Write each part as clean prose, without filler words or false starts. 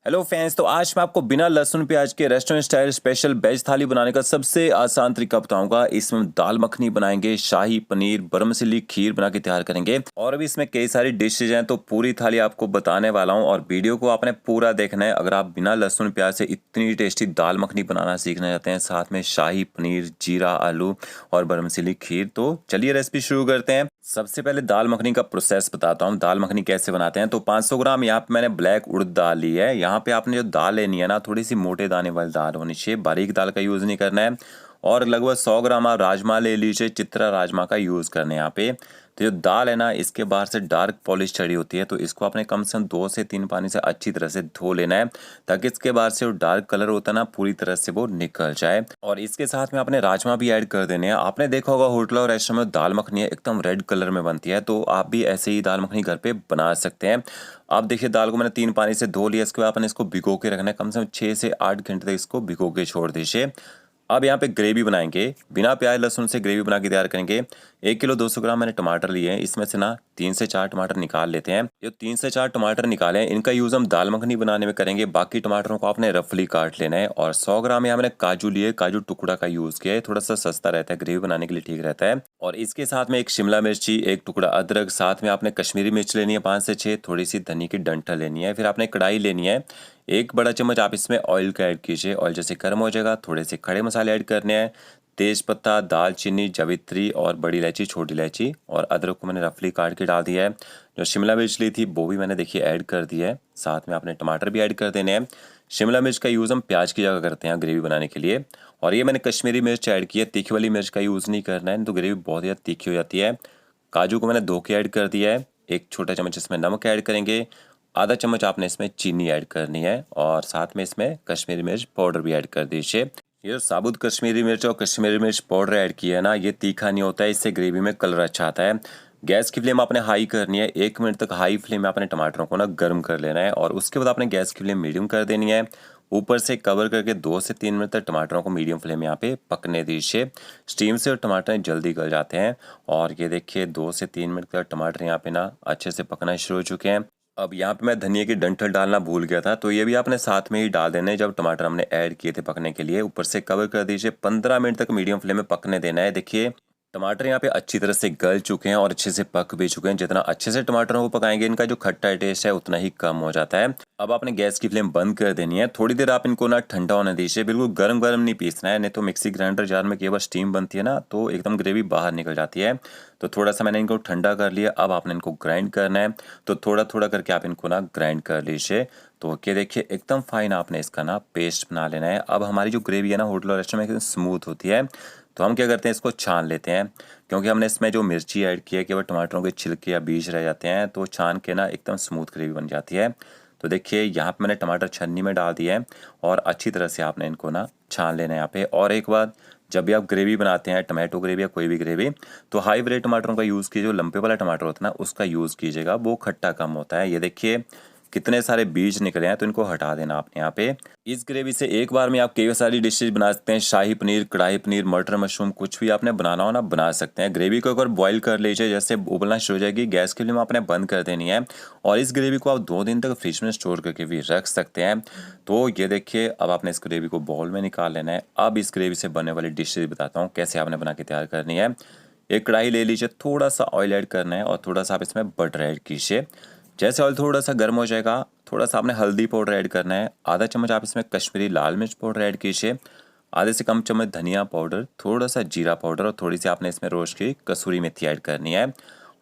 Hello friends, तो आज मैं आपको बिना लहसुन प्याज के रेस्टोरेंट स्टाइल स्पेशल वेज थाली बनाने का सबसे आसान तरीका बताऊंगा। इसमें दाल मखनी बनाएंगे, शाही पनीर, बरमसिली खीर बना के तैयार करेंगे और अभी इसमें कई सारी डिशेज हैं। तो पूरी थाली आपको बताने वाला हूं और वीडियो को आपने पूरा देखना है। अगर आप बिना लहसुन प्याज से इतनी टेस्टी दाल मखनी बनाना सीखना चाहते हैं, साथ में शाही पनीर, जीरा आलू और बरमसिली खीर, तो चलिए रेसिपी शुरू करते हैं। सबसे पहले दाल मखनी का प्रोसेस बताता हूँ, दाल मखनी कैसे बनाते हैं। तो 500 ग्राम यहाँ पे मैंने ब्लैक उड़द दाल ली है। यहाँ पे आपने जो दाल लेनी है ना, थोड़ी सी मोटे दाने वाली दाल होनी चाहिए, बारीक दाल का यूज़ नहीं करना है। और लगभग 100 ग्राम आप राजमा ले लीजिए, चित्रा राजमा का यूज़ करना है यहाँ पे। तो जो दाल है ना, इसके बाहर से डार्क पॉलिश चढ़ी होती है, तो इसको आपने कम से कम 2 से 3 पानी से अच्छी तरह से धो लेना है, ताकि इसके बाहर से जो डार्क कलर होता है ना, पूरी तरह से वो निकल जाए। और इसके साथ में आपने राजमा भी ऐड कर देने हैं। आपने देखा होगा होटल और रेस्टोरेंट में दाल मखनी है एकदम रेड कलर में बनती है, तो आप भी ऐसे ही दाल मखनी घर पे बना सकते हैं। आप देखिए, दाल को मैंने 3 पानी से धो लिया। इसके बाद आपने इसको भिगो के रखना है, कम से कम 6 से 8 घंटे तक इसको भिगो के छोड़ दीजिए। अब यहाँ पे ग्रेवी बनाएंगे, बिना प्याज लहसुन से ग्रेवी बना के तैयार करेंगे। 1 किलो 200 ग्राम मैंने टमाटर लिए हैं, इसमें से ना 3 से 4 टमाटर निकाल लेते हैं। जो 3 से 4 टमाटर निकाले हैं, इनका यूज़ हम दाल मखनी बनाने में करेंगे। बाकी टमाटरों को आपने रफली काट लेना है। और 100 ग्राम यहाँ मैंने काजू लिए, काजू टुकड़ा का यूज़ किया है, थोड़ा सा सस्ता रहता है, ग्रेवी बनाने के लिए ठीक रहता है। और इसके साथ में एक शिमला मिर्ची, एक टुकड़ा अदरक, साथ में आपने कश्मीरी मिर्च लेनी है 5 से 6, थोड़ी सी धनिया की डंठल लेनी है। फिर आपने कढ़ाई लेनी है, 1 बड़ा चम्मच आप इसमें ऑयल का ऐड कीजिए। ऑयल जैसे गर्म हो जाएगा, थोड़े से खड़े मसाले ऐड करने हैं, तेज पत्ता, दालचीनी, जावित्री और बड़ी इलायची, छोटी इलायची, और अदरक को मैंने रफली काट के डाल दिया है। जो शिमला मिर्च ली थी वो भी मैंने देखिए ऐड कर दी है। साथ में आपने टमाटर भी ऐड कर देने हैं। शिमला मिर्च का यूज़ हम प्याज की जगह करते हैं ग्रेवी बनाने के लिए। और ये मैंने कश्मीरी मिर्च ऐड की है, तीखी वाली मिर्च का यूज़ नहीं करना है, तो ग्रेवी बहुत ज़्यादा तीखी हो जाती है। काजू को मैंने धो के ऐड कर दिया है। 1 छोटा चम्मच इसमें नमक ऐड करेंगे, आधा चम्मच आपने इसमें चीनी ऐड करनी है, और साथ में इसमें कश्मीरी मिर्च पाउडर भी ऐड कर दीजिए। ये जो साबुत कश्मीरी मिर्च और कश्मीरी मिर्च पाउडर ऐड किया है ना, ये तीखा नहीं होता है, इससे ग्रेवी में कलर अच्छा आता है। गैस की फ्लेम आपने हाई करनी है, 1 मिनट तक हाई फ्लेम में आपने टमाटरों को ना गर्म कर लेना है, और उसके बाद आपने गैस की फ्लेम मीडियम कर देनी है। ऊपर से कवर करके 2 से 3 मिनट तक टमाटरों को मीडियम फ्लेम में यहाँ पे पकने दीजिए। स्टीम से टमाटर जल्दी गल जाते हैं। और ये देखिए 2 से 3 मिनट तक टमाटर यहाँ पे ना अच्छे से पकना शुरू हो चुके हैं। अब यहाँ पे मैं धनिया की डंठल डालना भूल गया था, तो ये भी आपने साथ में ही डाल देना है जब टमाटर हमने ऐड किए थे पकने के लिए। ऊपर से कवर कर दीजिए, 15 मिनट तक मीडियम फ्लेम में पकने देना है। देखिए टमाटर यहाँ पे अच्छी तरह से गल चुके हैं और अच्छे से पक भी चुके हैं। जितना अच्छे से टमाटरों को पकाएंगे, इनका जो खट्टा टेस्ट है उतना ही कम हो जाता है। अब आपने गैस की फ्लेम बंद कर देनी है। थोड़ी देर आप इनको ना ठंडा होने दीजिए, बिल्कुल गर्म गर्म नहीं पीसना है, नहीं तो मिक्सी ग्राइंडर जार में केवल स्टीम बनती है ना, तो एकदम ग्रेवी बाहर निकल जाती है। तो थोड़ा सा मैंने इनको ठंडा कर लिया, अब आपने इनको ग्राइंड करना है। तो थोड़ा थोड़ा करके आप इनको ना ग्राइंड कर लीजिए। तो क्या देखिए एकदम फाइन आपने इसका ना पेस्ट बना लेना है। अब हमारी जो ग्रेवी है ना होटल और रेस्टोरेंट में एकदम स्मूथ होती है, तो हम क्या करते हैं, इसको छान लेते हैं। क्योंकि हमने इसमें जो मिर्ची ऐड की है, केवल टमाटरों के छिलके या बीज रह जाते हैं, तो छान के ना एकदम स्मूथ ग्रेवी बन जाती है। तो देखिए यहाँ पे मैंने टमाटर छन्नी में डाल दिए हैं, और अच्छी तरह से आपने इनको ना छान लेना है यहाँ पे। और एक बात, जब भी आप ग्रेवी बनाते हैं, टमाटो ग्रेवी या कोई भी ग्रेवी, तो हाई ब्रेड टमाटरों का यूज़ कीजिए। जो लंबे वाला टमाटर होता है ना, उसका यूज़ कीजिएगा, वो खट्टा कम होता है। ये देखिए कितने सारे बीज निकले हैं, तो इनको हटा देना आपने यहाँ पे। इस ग्रेवी से एक बार में आप कई सारी डिशेज बना सकते हैं। शाही पनीर, कढ़ाई पनीर, मटर मशरूम, कुछ भी आपने बनाना हो ना बना सकते हैं। ग्रेवी को अगर बॉईल कर लीजिए, जैसे उबलना शुरू हो जाएगी, गैस की फ्लेम आपने बंद कर देनी है। और इस ग्रेवी को आप 2 दिन तक फ्रिज में स्टोर करके भी रख सकते हैं। तो ये देखिए अब आपने इस ग्रेवी को बाउल में निकाल लेना है। अब इस ग्रेवी से बनने वाली डिशेज बताता हूँ कैसे आपने बना के तैयार करनी है। एक कढ़ाई ले लीजिए, थोड़ा सा ऑयल ऐड करना है, और थोड़ा सा आप इसमें बटर ऐड कीजिए। जैसे ऑयल थोड़ा सा गर्म हो जाएगा, थोड़ा सा आपने हल्दी पाउडर ऐड करना है, आधा चम्मच आप इसमें कश्मीरी लाल मिर्च पाउडर ऐड कीजिए, आधे से कम चम्मच धनिया पाउडर, थोड़ा सा जीरा पाउडर, और थोड़ी सी आपने इसमें रोस्ट की कसूरी मेथी ऐड करनी है।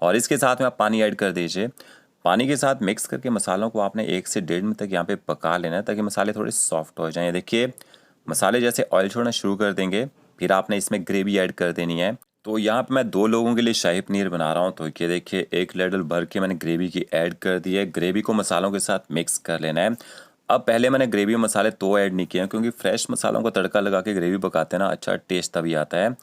और इसके साथ में आप पानी ऐड कर दीजिए। पानी के साथ मिक्स करके मसालों को आपने 1 से 1.5 मिनट तक यहाँ पे पका लेना है, ताकि मसाले थोड़े सॉफ्ट हो जाएं। देखिए मसाले जैसे ऑयल छोड़ना शुरू कर देंगे, फिर आपने इसमें ग्रेवी ऐड कर देनी है। तो यहाँ पे मैं 2 लोगों के लिए शाही पनीर बना रहा हूँ, तो ये देखिए 1 लीटर भर के मैंने ग्रेवी की ऐड कर दी है। ग्रेवी को मसालों के साथ मिक्स कर लेना है। अब पहले मैंने ग्रेवी मसाले तो ऐड नहीं किए हैं, क्योंकि फ्रेश मसालों को तड़का लगा के ग्रेवी पकाते हैं ना, अच्छा टेस्ट तभी आता है।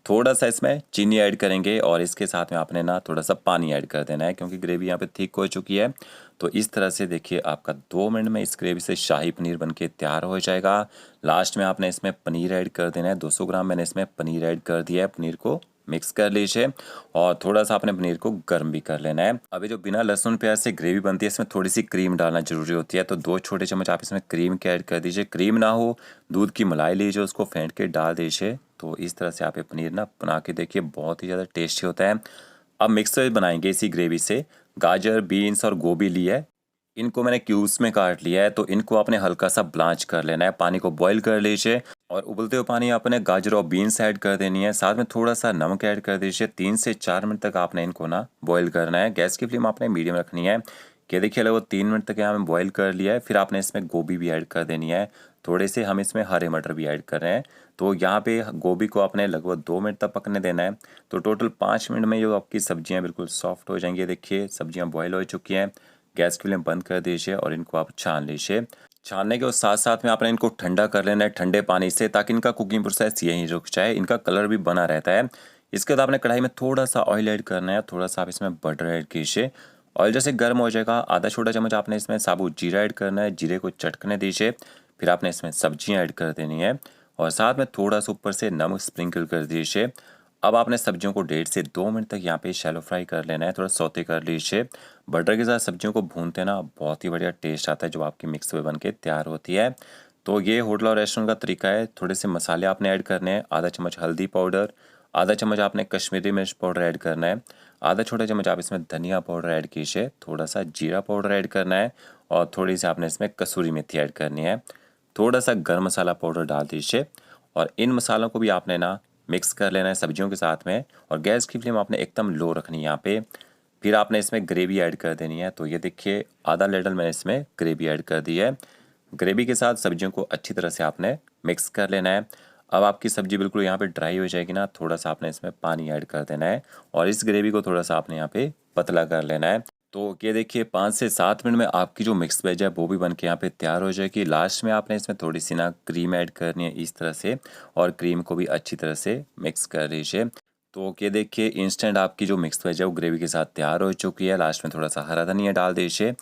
थोड़ा सा इसमें चीनी ऐड करेंगे, और इसके साथ में आपने ना थोड़ा सा पानी ऐड कर देना है, क्योंकि ग्रेवी यहाँ पे थिक हो चुकी है। तो इस तरह से देखिए आपका 2 मिनट में इस ग्रेवी से शाही पनीर बनके तैयार हो जाएगा। लास्ट में आपने इसमें पनीर ऐड कर देना है। 200 ग्राम मैंने इसमें पनीर ऐड कर दिया है। पनीर को मिक्स कर लीजिए और थोड़ा सा आपने पनीर को गर्म भी कर लेना है। अभी जो बिना लहसुन प्याज से ग्रेवी बनती है इसमें थोड़ी सी क्रीम डालना जरूरी होती है, तो 2 छोटे चम्मच आप इसमें क्रीम के ऐड कर दीजिए। क्रीम ना हो दूध की मलाई लीजिए, उसको फेंट के डाल दीजिए। तो इस तरह से आप ये पनीर ना बना के देखिए, बहुत ही ज़्यादा टेस्टी होता है। अब मिक्स वेज बनाएंगे इसी ग्रेवी से। गाजर, बीन्स और गोभी ली है, इनको मैंने क्यूब्स में काट लिया है। तो इनको आपने हल्का सा ब्लांच कर लेना है, पानी को बॉईल कर लीजिए और उबलते हुए पानी आपने गाजर और बीन्स ऐड कर देनी है। साथ में थोड़ा सा नमक ऐड कर दीजिए। 3 से 4 मिनट तक आपने इनको ना बॉईल करना है। गैस की फ्लेम आपने मीडियम रखनी है। कि देखिए लगभग 3 मिनट तक यहाँ में बॉईल कर लिया है। फिर आपने इसमें गोभी भी ऐड कर देनी है, थोड़े से हम इसमें हरे मटर भी ऐड कर रहे हैं। तो यहाँ पे गोभी को आपने लगभग 2 मिनट तक पकने देना है। तो टोटल 5 मिनट में ये आपकी सब्जियाँ बिल्कुल सॉफ्ट हो जाएंगी। देखिए सब्जियाँ बॉयल हो चुकी हैं। गैस की फ्लेम बंद कर दीजिए और इनको आप छान लीजिए। छानने के साथ साथ में आपने इनको ठंडा कर लेना है ठंडे पानी से, ताकि इनका कुकिंग प्रोसेस यहीं रुक जाए, इनका कलर भी बना रहता है। इसके बाद आपने कढ़ाई में थोड़ा सा ऑयल ऐड करना है, थोड़ा सा आप इसमें बटर ऐड कीजिए। ऑयल जैसे गर्म हो जाएगा, आधा छोटा चम्मच आपने इसमें साबुत जीरा ऐड करना है, जीरे को चटकने दीजिए। फिर आपने इसमें सब्जियां ऐड कर देनी है और साथ में थोड़ा सा ऊपर से नमक स्प्रिंकल कर दीजिए। अब आपने सब्जियों को 1.5 से 2 मिनट तक यहाँ पे शैलो फ्राई कर लेना है, थोड़ा सौते कर लीजिए। बटर के साथ सब्जियों को भूनते ना बहुत ही बढ़िया टेस्ट आता है जब आपकी मिक्स वे बन के तैयार होती है। तो ये होटल और रेस्टोरेंट का तरीका है। थोड़े से मसाले आपने ऐड करने हैं, आधा चम्मच हल्दी पाउडर, आधा चम्मच आपने कश्मीरी मिर्च पाउडर ऐड करना है, आधा छोटा चम्मच आप इसमें धनिया पाउडर ऐड कीजिए, थोड़ा सा जीरा पाउडर ऐड करना है और थोड़ी सी आपने इसमें कसूरी मेथी ऐड करनी है। थोड़ा सा गर्म मसाला पाउडर डाल दीजिए और इन मसालों को भी आपने ना मिक्स कर लेना है सब्जियों के साथ में। और गैस की फ्लेम आपने एकदम लो रखनी है यहाँ पे। फिर आपने इसमें ग्रेवी ऐड कर देनी है। तो ये देखिए आधा लीटर मैंने इसमें ग्रेवी ऐड कर दी है। ग्रेवी के साथ सब्जियों को अच्छी तरह से आपने मिक्स कर लेना है। अब आपकी सब्जी बिल्कुल यहाँ पे ड्राई हो जाएगी ना, थोड़ा सा आपने इसमें पानी ऐड कर देना है और इस ग्रेवी को थोड़ा सा आपने यहाँ पे पतला कर लेना है। तो ये देखिए 5 से 7 मिनट में आपकी जो मिक्स वेज है वो भी बन के यहाँ पे तैयार हो जाएगी। लास्ट में आपने इसमें थोड़ी सी ना क्रीम ऐड करनी है इस तरह से और क्रीम को भी अच्छी तरह से मिक्स कर लीजिए। तो ये देखिए इंस्टेंट आपकी जो मिक्स वेज है वो ग्रेवी के साथ तैयार हो चुकी है। लास्ट में थोड़ा सा हरा धनिया डाल दीजिए।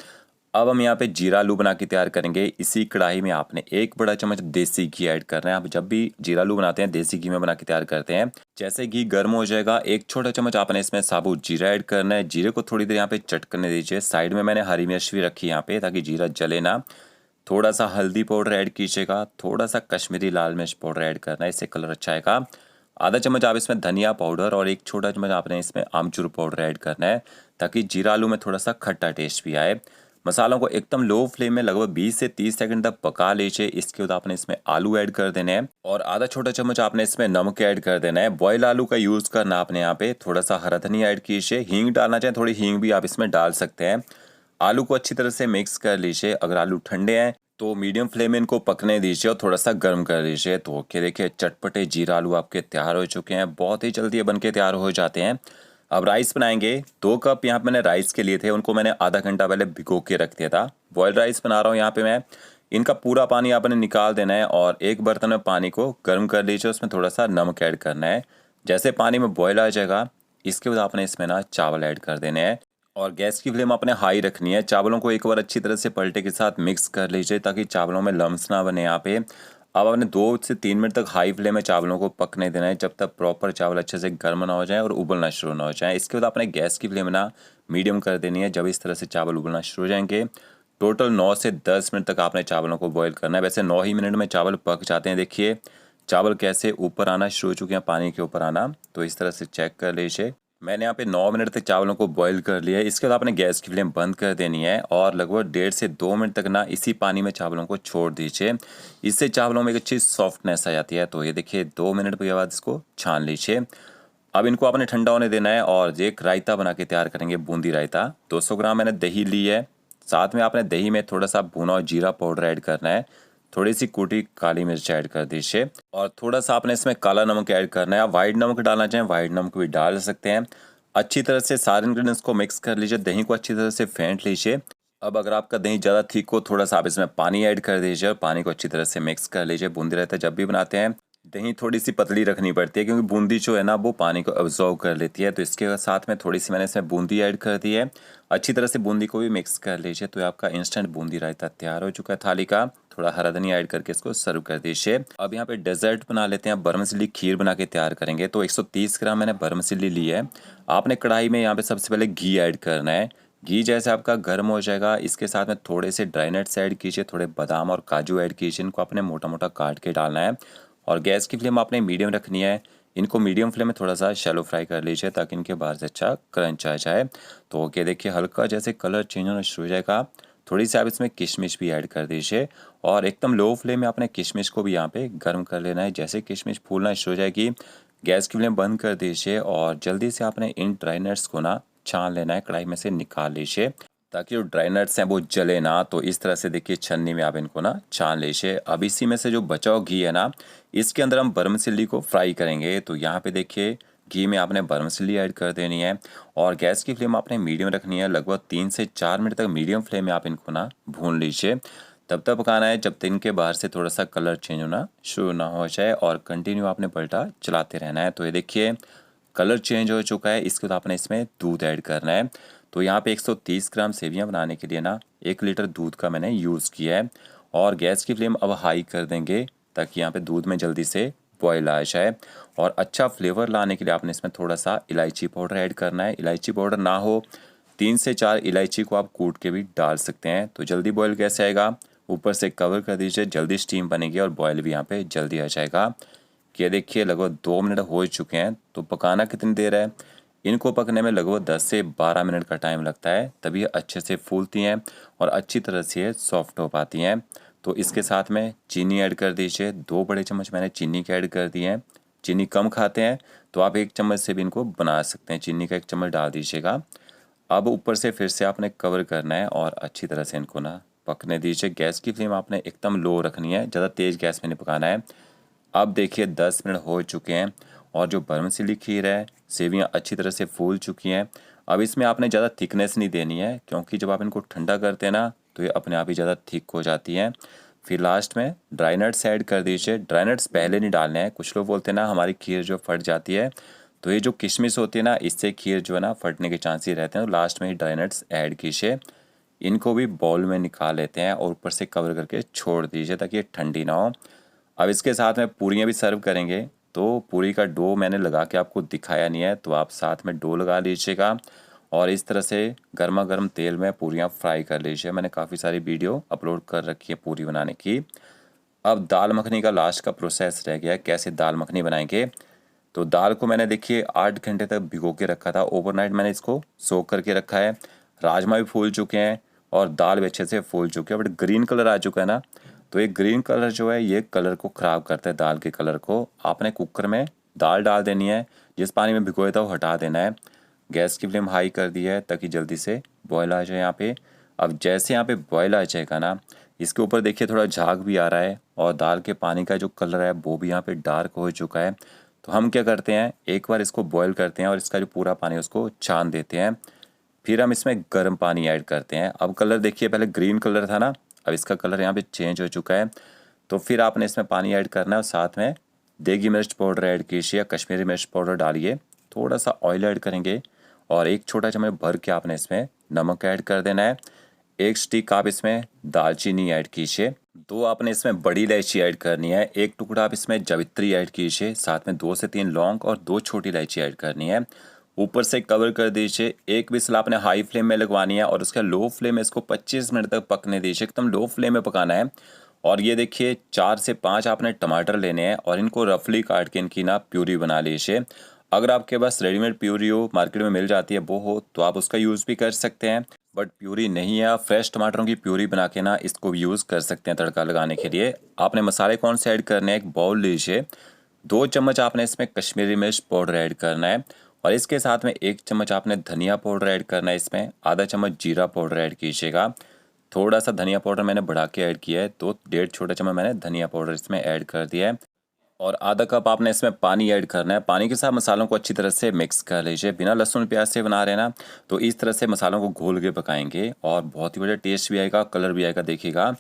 अब हम यहाँ पे जीरा आलू बना के तैयार करेंगे। इसी कढ़ाई में आपने 1 बड़ा चम्मच देसी घी ऐड करना है। आप जब भी जीरा आलू बनाते हैं देसी घी में बना के तैयार करते हैं। जैसे घी गर्म हो जाएगा 1 छोटा चम्मच आपने इसमें साबुत जीरा ऐड करना है। जीरे को थोड़ी देर यहाँ पे चटकने दीजिए। साइड में मैंने हरी मिर्च भी रखी है यहाँ पे ताकि जीरा जले ना। थोड़ा सा हल्दी पाउडर ऐड कीजिएगा, थोड़ा सा कश्मीरी लाल मिर्च पाउडर ऐड करना है, इससे कलर अच्छा आएगा। आधा चम्मच आप इसमें धनिया पाउडर और 1 छोटा चम्मच आपने इसमें आमचूर पाउडर ऐड करना है ताकि जीरा आलू में थोड़ा सा खट्टा टेस्ट भी आए। मसालों को एकदम लो फ्लेम में लगभग 20 से 30 सेकंड तक पका लीजिए। इसके बाद आपने इसमें आलू ऐड कर देने हैं और आधा छोटा चम्मच आपने इसमें नमक ऐड कर देना है। बॉयल आलू का यूज़ करना आपने यहाँ पे। थोड़ा सा हरा धनिया ऐड कीजिए, हींग डालना चाहें थोड़ी हींग भी आप इसमें डाल सकते हैं। आलू को अच्छी तरह से मिक्स कर लीजिए। अगर आलू ठंडे हैं तो मीडियम फ्लेम में इनको पकने दीजिए और थोड़ा सा गर्म कर लीजिए। तो ओके देखिए चटपटे जीरा आलू आपके तैयार हो चुके हैं, बहुत ही जल्दी ये बन के तैयार हो जाते हैं। अब राइस बनाएंगे। 2 कप यहाँ पे मैंने राइस के लिए थे, उनको मैंने आधा घंटा पहले भिगो के रख दिया था। बॉयल्ड राइस बना रहा हूँ यहाँ पे मैं। इनका पूरा पानी आपने निकाल देना है और एक बर्तन में पानी को गर्म कर लीजिए, उसमें थोड़ा सा नमक ऐड करना है। जैसे पानी में बॉयल आ जाएगा इसके बाद आपने इसमें ना चावल ऐड कर देने हैं और गैस की फ्लेम आपने हाई रखनी है। चावलों को एक बार अच्छी तरह से पलटे के साथ मिक्स कर लीजिए ताकि चावलों में लम्स ना बने यहाँ पे। अब आपने 2 से 3 मिनट तक हाई फ्लेम में चावलों को पकने देना है जब तक प्रॉपर चावल अच्छे से गर्म ना हो जाए और उबलना शुरू ना हो जाए। इसके बाद आपने गैस की फ्लेम ना मीडियम कर देनी है। जब इस तरह से चावल उबलना शुरू हो जाएंगे टोटल 9 से 10 मिनट तक आपने चावलों को बॉईल करना है। वैसे 9 ही मिनट में चावल पक जाते हैं। देखिए चावल कैसे ऊपर आना शुरू हो चुके हैं, पानी के ऊपर आना। तो इस तरह से चेक कर लीजिए। मैंने यहाँ पे 9 मिनट तक चावलों को बॉईल कर लिया है। इसके बाद आपने गैस की फ्लेम बंद कर देनी है और लगभग 1.5 से 2 मिनट तक ना इसी पानी में चावलों को छोड़ दीजिए। इससे चावलों में एक अच्छी सॉफ्टनेस आ जाती है। तो ये देखिए 2 मिनट के बाद इसको छान लीजिए। अब इनको आपने ठंडा होने देना है और एक रायता बना के तैयार करेंगे, बूंदी रायता। 200 ग्राम मैंने दही ली है। साथ में आपने दही में थोड़ा सा भुना और जीरा पाउडर ऐड करना है, थोड़ी सी कुटी काली मिर्च ऐड कर दीजिए और थोड़ा सा आपने इसमें काला नमक ऐड करना है। आप वाइट नमक डालना चाहें वाइट नमक भी डाल सकते हैं। अच्छी तरह से सारे इंग्रेडिएंट्स को मिक्स कर लीजिए। दही को अच्छी तरह से फेंट लीजिए। अब अगर आपका दही ज़्यादा थिक हो थोड़ा सा आप इसमें पानी ऐड कर दीजिए और पानी को अच्छी तरह से मिक्स कर लीजिए। बूंदी रायता जब भी बनाते हैं दही थोड़ी सी पतली रखनी पड़ती है क्योंकि बूंदी जो है ना वो पानी को अब्जॉर्व कर लेती है। तो इसके साथ में थोड़ी सी मैंने इसमें बूंदी ऐड कर दी है। अच्छी तरह से बूंदी को भी मिक्स कर लीजिए। तो आपका इंस्टेंट बूंदी रायता तैयार हो चुका है थाली का। थोड़ा हरा धनिया ऐड करके इसको सर्व कर दीजिए। अब यहाँ पे डेजर्ट बना लेते हैं, बरमसिली खीर बना के तैयार करेंगे। तो 130 ग्राम मैंने बरमसिली ली है। आपने कढ़ाई में यहाँ पे सबसे पहले घी ऐड करना है। घी जैसे आपका गर्म हो जाएगा, इसके साथ में थोड़े से ड्राई नट्स ऐड कीजिए, थोड़े बादाम और काजू ऐड कीजिए। इनको आपने मोटा मोटा काट के डालना है और गैस की फ्लेम आपने मीडियम रखनी है। इनको मीडियम फ्लेम में थोड़ा सा शैलो फ्राई कर लीजिए ताकि इनके बाहर से अच्छा क्रंच आ जाए। तो ओके, देखिए हल्का जैसे कलर चेंज होना शुरू हो जाएगा, थोड़ी सी आप इसमें किशमिश भी ऐड कर दीजिए और एकदम लो फ्लेम में आपने किशमिश को भी यहाँ पे गर्म कर लेना है। जैसे किशमिश फूलना शुरू हो जाएगी, गैस की फ्लेम बंद कर दीजिए और जल्दी से आपने इन ड्राई नट्स को ना छान लेना है, कढ़ाई में से निकाल लीजिए ताकि जो ड्राई नट्स हैं वो जले ना। तो इस तरह से देखिए छन्नी में आप इनको ना छान लीजिए। अब इसी में से जो बचा हुआ घी है ना, इसके अंदर हम बरमसिली को फ्राई करेंगे। तो यहाँ पे देखिए घी में आपने बरमसिली ऐड कर देनी है और गैस की फ्लेम आपने मीडियम रखनी है। लगभग 3 से 4 मिनट तक मीडियम फ्लेम में आप इनको ना भून लीजिए। तब तक पकाना है जब तक इनके बाहर से थोड़ा सा कलर चेंज होना शुरू ना हो जाए और कंटिन्यू आपने पलटा चलाते रहना है। तो ये देखिए कलर चेंज हो चुका है। इसके बाद आपने इसमें दूध ऐड करना है। तो यहाँ पे 130 ग्राम सेवियाँ बनाने के लिए ना 1 लीटर दूध का मैंने यूज़ किया है और गैस की फ्लेम अब हाई कर देंगे ताकि यहाँ पे दूध में जल्दी से बॉयल आ जाए। और अच्छा फ्लेवर लाने के लिए आपने इसमें थोड़ा सा इलायची पाउडर ऐड करना है। इलायची पाउडर ना हो 3 से 4 इलायची को आप कूट के भी डाल सकते हैं। तो जल्दी बॉयल कैसे आएगा, ऊपर से कवर कर दीजिए, जल्दी स्टीम बनेगी और बॉयल भी यहाँ पे जल्दी आ जाएगा। कि देखिए लगभग 2 मिनट हो चुके हैं। तो पकाना कितनी देर है, इनको पकने में लगभग 10 से 12 मिनट का टाइम लगता है, तभी अच्छे से फूलती हैं और अच्छी तरह से सॉफ्ट हो पाती हैं। तो इसके साथ में चीनी ऐड कर दीजिए। 2 बड़े चम्मच मैंने चीनी के ऐड कर दिए हैं। चीनी कम खाते हैं तो आप 1 चम्मच से भी इनको बना सकते हैं, चीनी का 1 चम्मच डाल दीजिएगा। अब ऊपर से फिर से आपने कवर करना है और अच्छी तरह से इनको ना पकने दीजिए। गैस की फ्लेम आपने एकदम लो रखनी है, ज़्यादा तेज़ गैस में नहीं पकाना है। अब देखिए 10 मिनट हो चुके हैं और जो बरमसिली खीर है, सेवियाँ अच्छी तरह से फूल चुकी हैं। अब इसमें आपने ज़्यादा थिकनेस नहीं देनी है क्योंकि जब आप इनको ठंडा करते हैं ना तो ये अपने आप ही ज़्यादा थिक हो जाती हैं। फिर लास्ट में ड्राई नट्स ऐड कर दीजिए। ड्राई नट्स पहले नहीं डालने हैं, कुछ लोग बोलते हैं ना हमारी खीर जो फट जाती है, तो ये जो किशमिश होती है ना इससे खीर जो है ना फटने के चांसेस रहते हैं। तो लास्ट में ही ड्राई नट्स ऐड कीजिए। इनको भी बाउल में निकाल लेते हैं और ऊपर से कवर करके छोड़ दीजिए ताकि ये ठंडी ना हो। अब इसके साथ में पूरियाँ भी सर्व करेंगे। तो पूरी का डो मैंने लगा के आपको दिखाया नहीं है, तो आप साथ में डो लगा लीजिएगा और इस तरह से गर्मा गर्म तेल में पूरियाँ फ्राई कर लीजिए। मैंने काफ़ी सारी वीडियो अपलोड कर रखी है पूरी बनाने की। अब दाल मखनी का लास्ट का प्रोसेस रह गया है, कैसे दाल मखनी बनाएंगे। तो दाल को मैंने देखिए 8 घंटे तक भिगो के रखा था, ओवरनाइट मैंने इसको सोक करके रखा है। राजमा भी फूल चुके हैं और दाल भी अच्छे से फूल चुके हैं, बट ग्रीन कलर आ चुका है ना, तो ये ग्रीन कलर जो है ये कलर को ख़राब करता है, दाल के कलर को। आपने कुकर में दाल डाल देनी है, जिस पानी में भिगोया था वो हटा देना है। गैस की फ्लेम हाई कर दी है ताकि जल्दी से बॉयल आ जाए यहाँ पे। अब जैसे यहाँ पे बॉयल आ जाएगा ना, इसके ऊपर देखिए थोड़ा झाग भी आ रहा है और दाल के पानी का जो कलर है वो भी यहाँ पे डार्क हो चुका है। तो हम क्या करते हैं, एक बार इसको बॉयल करते हैं और इसका जो पूरा पानी उसको छान देते हैं। फिर हम इसमें गर्म पानी ऐड करते हैं। अब कलर देखिए पहले ग्रीन कलर था ना, अब इसका कलर यहाँ पे चेंज हो चुका है। तो फिर आपने इसमें पानी ऐड करना है और साथ में देगी मिर्च पाउडर ऐड कीजिए या कश्मीरी मिर्च पाउडर डालिए। थोड़ा सा ऑयल ऐड करेंगे और 1 छोटा चम्मच भर के आपने इसमें नमक ऐड कर देना है। 1 स्टिक आप इसमें दालचीनी ऐड कीजिए। 2 आपने इसमें बड़ी इलायची ऐड करनी है। 1 टुकड़ा आप इसमें जावित्री ऐड कीजिए। साथ में 2 से 3 लौंग और 2 छोटी इलायची ऐड करनी है। ऊपर से कवर कर दीजिए। 1 विसल आपने हाई फ्लेम में लगवानी है और उसका लो फ्लेम में इसको 25 मिनट तक पकने दीजिए। एकदम लो फ्लेम में पकाना है। और ये देखिए 4 से 5 आपने टमाटर लेने हैं और इनको रफली काट के इनकी ना प्यूरी बना लीजिए। अगर आपके पास रेडीमेड प्यूरी हो, मार्केट में मिल जाती है, वो हो तो आप उसका यूज़ भी कर सकते हैं। बट प्यूरी नहीं है, आप फ्रेश टमाटरों की प्यूरी बना के ना इसको भी यूज़ कर सकते हैं तड़का लगाने के लिए। आपने मसाले कौन से ऐड करने हैं, एक बाउल लीजिए। 2 चम्मच आपने इसमें कश्मीरी मिर्च पाउडर ऐड करना है और इसके साथ में 1 चम्मच आपने धनिया पाउडर ऐड करना है। इसमें आधा चम्मच जीरा पाउडर ऐड कीजिएगा। थोड़ा सा धनिया पाउडर मैंने बढ़ा के ऐड किया है, तो 1.5 छोटा चम्मच मैंने धनिया पाउडर इसमें ऐड कर दिया है। और आधा कप आपने इसमें पानी ऐड करना है। पानी के साथ मसालों को अच्छी तरह से मिक्स कर लीजिए। बिना लहसुन प्याज से बना रहे हैं ना, तो इस तरह से मसालों को घोल के पकाएंगे और बहुत ही बढ़िया टेस्ट भी आएगा, कलर भी आएगा। देखिएगा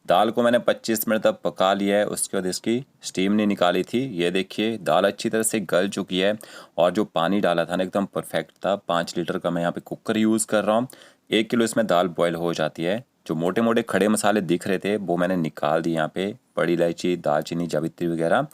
दाल को मैंने 25 मिनट तक पका लिया है, उसके बाद इसकी स्टीम नहीं निकाली थी। ये देखिए दाल अच्छी तरह से गल चुकी है और जो पानी डाला था ना एकदम परफेक्ट था। 5 लीटर का मैं यहाँ पे कुकर यूज़ कर रहा हूँ। 1 किलो इसमें दाल बॉयल हो जाती है। जो मोटे मोटे खड़े मसाले दिख रहे थे वो मैंने निकाल दिए यहाँ पे, बड़ी इलायची, दालचीनी, जावित्री वगैरह।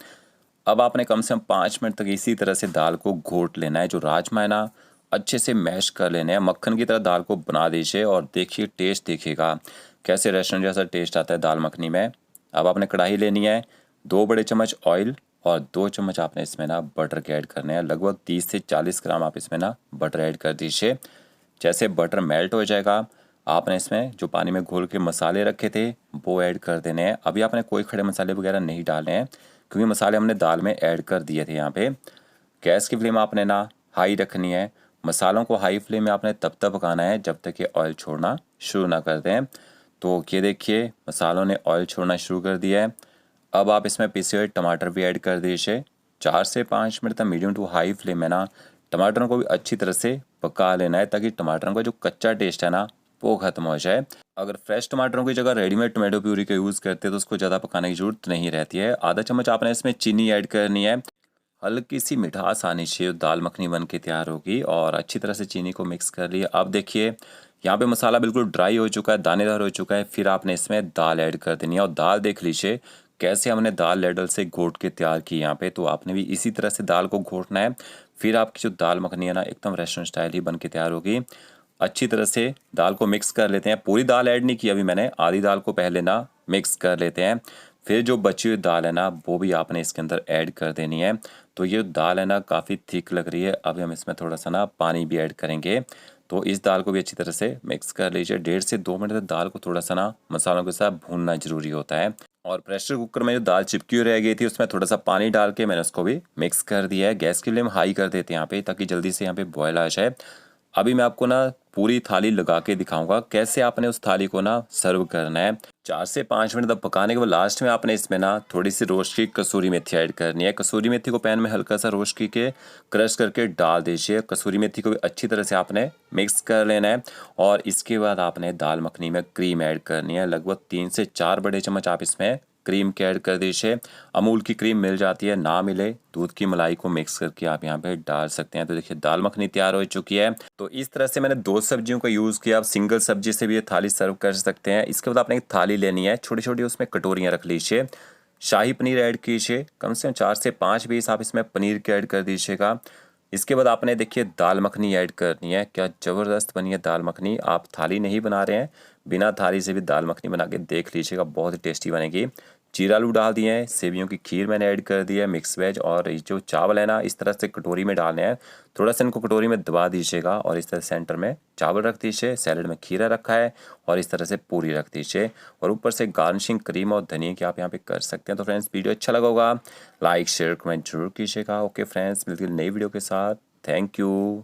अब आपने कम से कम 5 मिनट तक इसी तरह से दाल को घोट लेना है। जो राजमा है ना, अच्छे से मैश कर लेने हैं, मक्खन की तरह दाल को बना दीजिए और देखिए टेस्ट देखिएगा कैसे रेस्टोरेंट जैसा टेस्ट आता है दाल मखनी में। अब आपने कढ़ाई लेनी है, 2 बड़े चम्मच ऑयल और 2 चम्मच आपने इसमें ना बटर के ऐड करने हैं। लगभग 30 से 40 ग्राम आप इसमें ना बटर ऐड कर दीजिए। जैसे बटर मेल्ट हो जाएगा, आपने इसमें जो पानी में घोल के मसाले रखे थे वो ऐड कर देने हैं। अभी आपने कोई खड़े मसाले वगैरह नहीं डालने हैं क्योंकि मसाले हमने दाल में ऐड कर दिए थे यहाँ पे। गैस की फ्लेम आपने ना हाई रखनी है। मसालों को हाई फ्लेम में आपने तब तक पकाना है जब तक ये ऑयल छोड़ना शुरू ना कर दें। तो ये देखिए मसालों ने ऑयल छोड़ना शुरू कर दिया है। अब आप इसमें पिसे हुए टमाटर भी ऐड कर दीजिए। 4 से 5 मिनट तक मीडियम टू हाई फ्लेम में ना टमाटरों को भी अच्छी तरह से पका लेना है ताकि टमाटरों का जो कच्चा टेस्ट है ना वो ख़त्म हो जाए। अगर फ्रेश टमाटरों की जगह रेडीमेड टोमेटो प्यूरी का यूज़ करते हैं तो उसको ज़्यादा पकाने की ज़रूरत नहीं रहती है। आधा चम्मच आपने इसमें चीनी ऐड करनी है। हल्की सी मिठास आनी चाहिए, दाल मखनी बन के तैयार होगी। और अच्छी तरह से चीनी को मिक्स कर लिया। अब देखिए यहाँ पे मसाला बिल्कुल ड्राई हो चुका है, दानेदार हो चुका है। फिर आपने इसमें दाल ऐड कर देनी है और दाल देख लीजिए कैसे हमने दाल लेडल से घोट के तैयार की यहाँ पे। तो आपने भी इसी तरह से दाल को घोटना है। फिर आपकी जो दाल मखनी है ना एकदम रेस्टोरेंट स्टाइल ही बन के तैयार होगी। अच्छी तरह से दाल को मिक्स कर लेते हैं। पूरी दाल ऐड नहीं की अभी मैंने, आधी दाल को पहले ना मिक्स कर लेते हैं। फिर जो बची हुई दाल है ना वो भी आपने इसके अंदर ऐड कर देनी है। तो ये दाल है ना काफ़ी थिक लग रही है। अभी हम इसमें थोड़ा सा ना पानी भी ऐड करेंगे। तो इस दाल को भी अच्छी तरह से मिक्स कर लीजिए। 1.5 से 2 मिनट तक दाल को थोड़ा सा ना मसालों के साथ भूनना ज़रूरी होता है। और प्रेशर कुकर में जो दाल चिपकी हुई रह गई थी उसमें थोड़ा सा पानी डाल के मैंने उसको भी मिक्स कर दिया है। गैस की फ्लेम हाई कर देते हैं यहाँ पे ताकि जल्दी से यहाँ पे बॉयल आ जाए। अभी मैं आपको ना पूरी थाली लगा के दिखाऊंगा कैसे आपने उस थाली को ना सर्व करना है। 4 से 5 मिनट तक पकाने के बाद लास्ट में आपने इसमें ना थोड़ी सी रोस्ट की कसूरी मेथी ऐड करनी है। कसूरी मेथी को पैन में हल्का सा रोस्ट करके क्रश करके डाल दीजिए। कसूरी मेथी को भी अच्छी तरह से आपने मिक्स कर लेना है। और इसके बाद आपने दाल मखनी में क्रीम ऐड करनी है। लगभग 3 से 4 बड़े चम्मच आप इसमें क्रीम के ऐड कर दीजिए। अमूल की क्रीम मिल जाती है, ना मिले दूध की मलाई को मिक्स करके आप यहाँ पे डाल सकते हैं। तो देखिए दाल मखनी तैयार हो चुकी है। तो इस तरह से मैंने 2 सब्जियों का यूज़ किया। आप सिंगल सब्जी से भी ये थाली सर्व कर सकते हैं। इसके बाद आपने एक थाली लेनी है, छोटी छोटी उसमें कटोरियाँ रख लीजिए। शाही पनीर ऐड कीजिए, कम से कम 4 से 5 पीस आप इसमें पनीर के ऐड कर दीजिएगा। इसके बाद आपने देखिए दाल मखनी ऐड करनी है। क्या ज़बरदस्त बनी है दाल मखनी। आप थाली नहीं बना रहे हैं, बिना थाली से भी दाल मखनी बना के देख लीजिएगा, बहुत ही टेस्टी बनेगी। जीरा आलू डाल दिए हैं, सेवियों की खीर मैंने ऐड कर दी है, मिक्स वेज। और ये जो चावल है ना इस तरह से कटोरी में डालने हैं। थोड़ा सा इनको कटोरी में दबा दीजिएगा और इस तरह सेंटर में चावल रख दीजिए। सैलेड में खीरा रखा है और इस तरह से पूरी रख दीजिए। और ऊपर से गार्निशिंग क्रीम और धनिया की आप यहाँ पे कर सकते हैं। तो फ्रेंड्स वीडियो अच्छा लगा होगा, लाइक शेयर कमेंट जरूर कीजिएगा। ओके फ्रेंड्स, मिलती है नई वीडियो के साथ। Thank you.